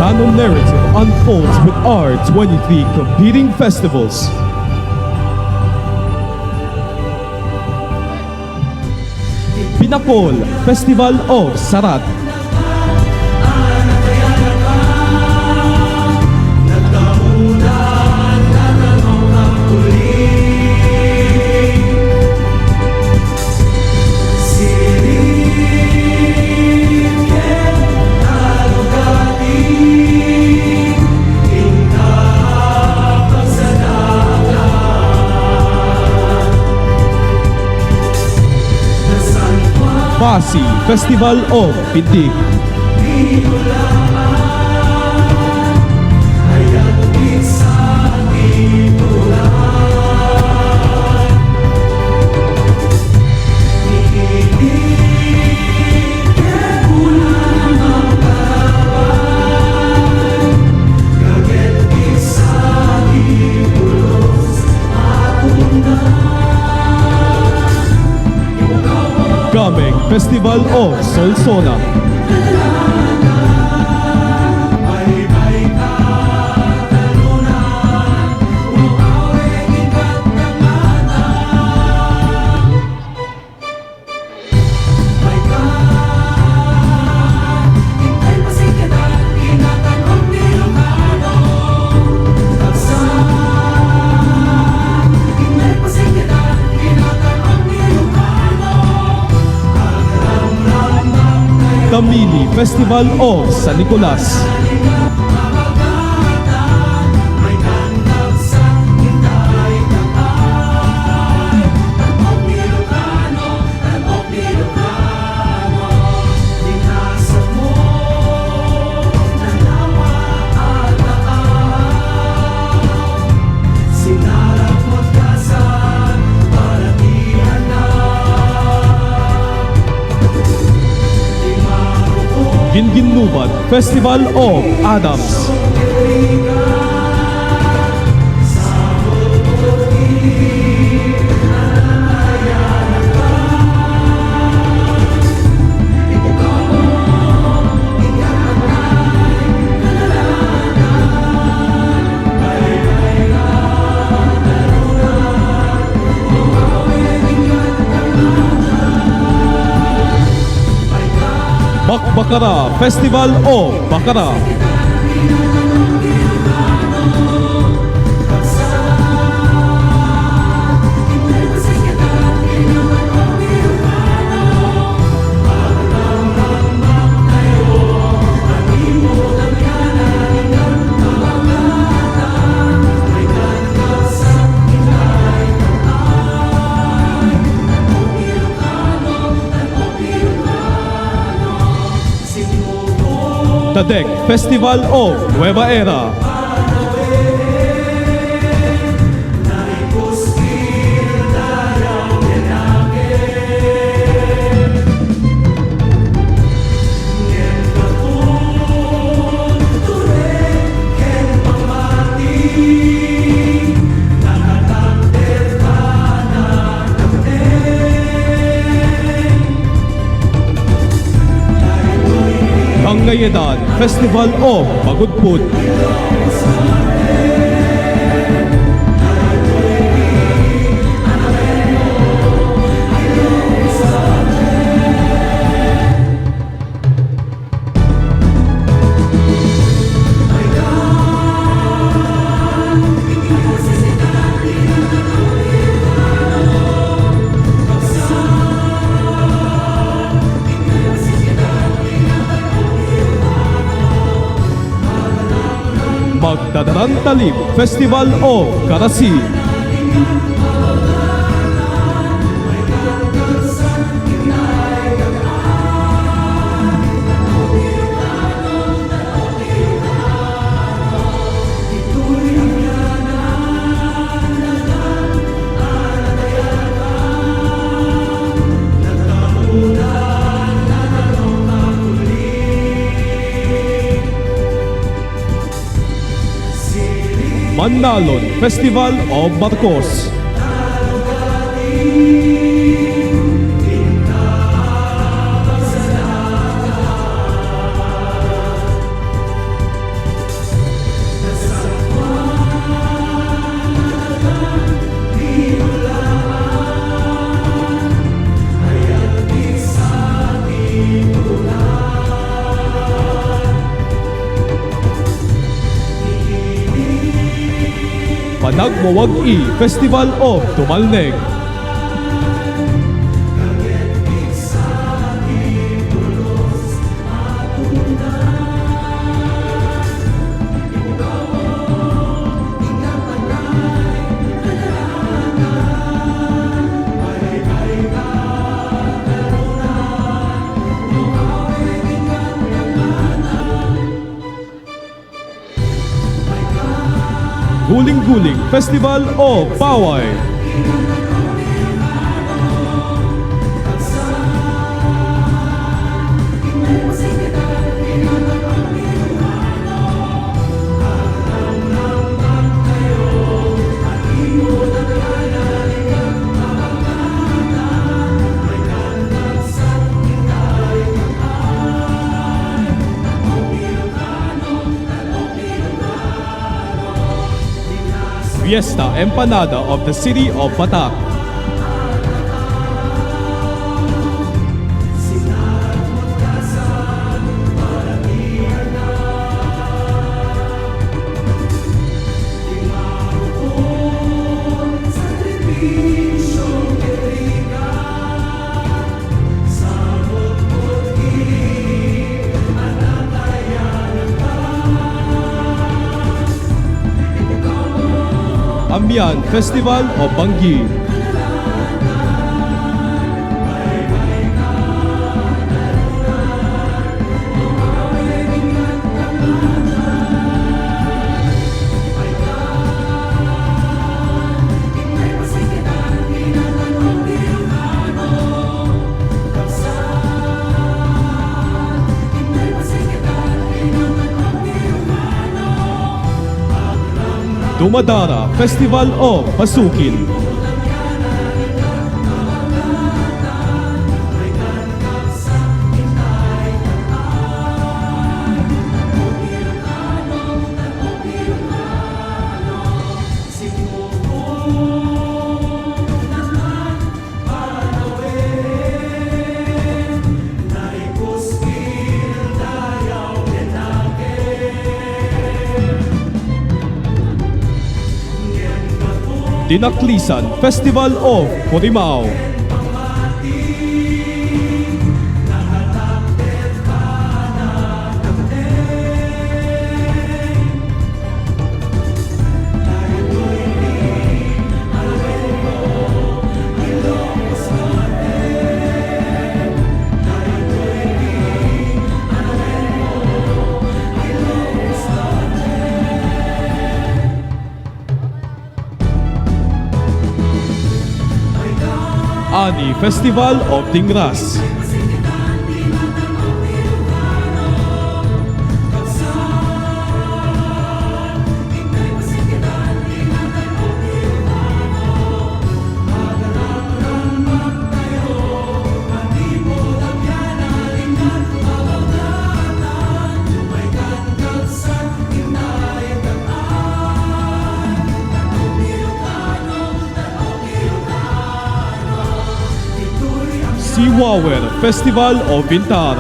canon narrative unfolds with our 23 competing festivals. Pinapol Festival of Sarat, Pasig Festival of Pintig, Gameng Festival of Solsona, Tamili Festival of San Nicolas, Ginginluban Festival of Adams, Bakbakara Festival of Bakara, Tadek Festival of Nueva Era, Pangayedan Festival of Magudpud, Magdadaran Talib Festival of Karasi, Manalon Festival of Marcos, Nagwawag-i Festival of Tumalneg. Guling-Guling Festival of Paway. Fiesta Empanada of the City of Batak. Amian Festival of Bangi. Dumadara Festival of Pasukin. Dinaklisan Festival of Portimao. Ani Festival of Tingras. Siwawer Festival of Bintar.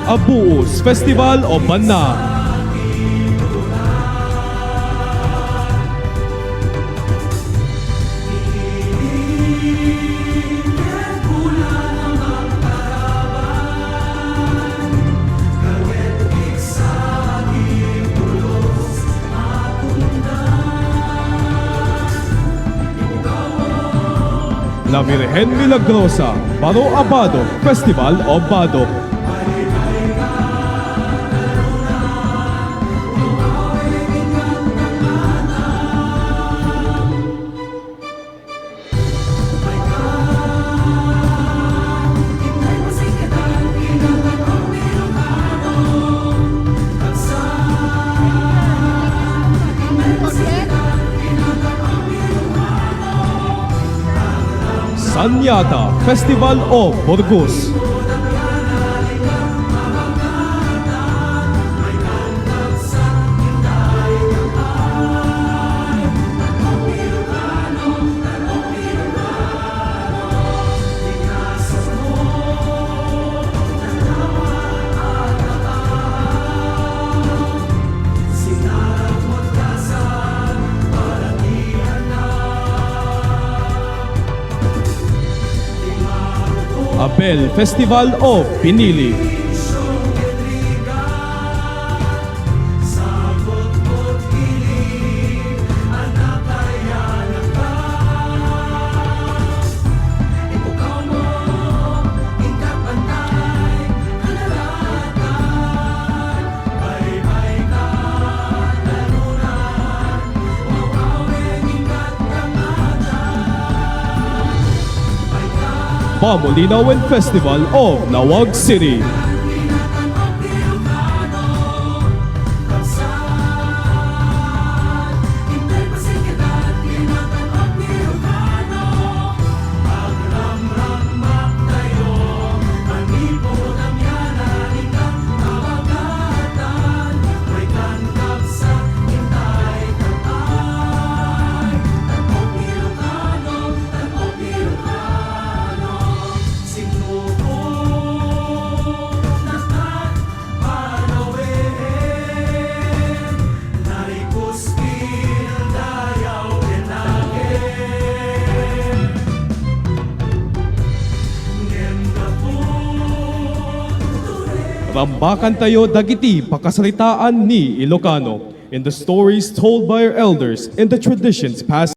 Abuos Festival of Banna. La Virgen Milagrosa, Baro Abado Festival of Bado. Cañada Festival of Burgos. Abel Festival of Pinili. Pamolinawan Festival of Nawag City. Rambakan tayo dagiti pakasalitaan ni Ilocano in the stories told by our elders and the traditions passed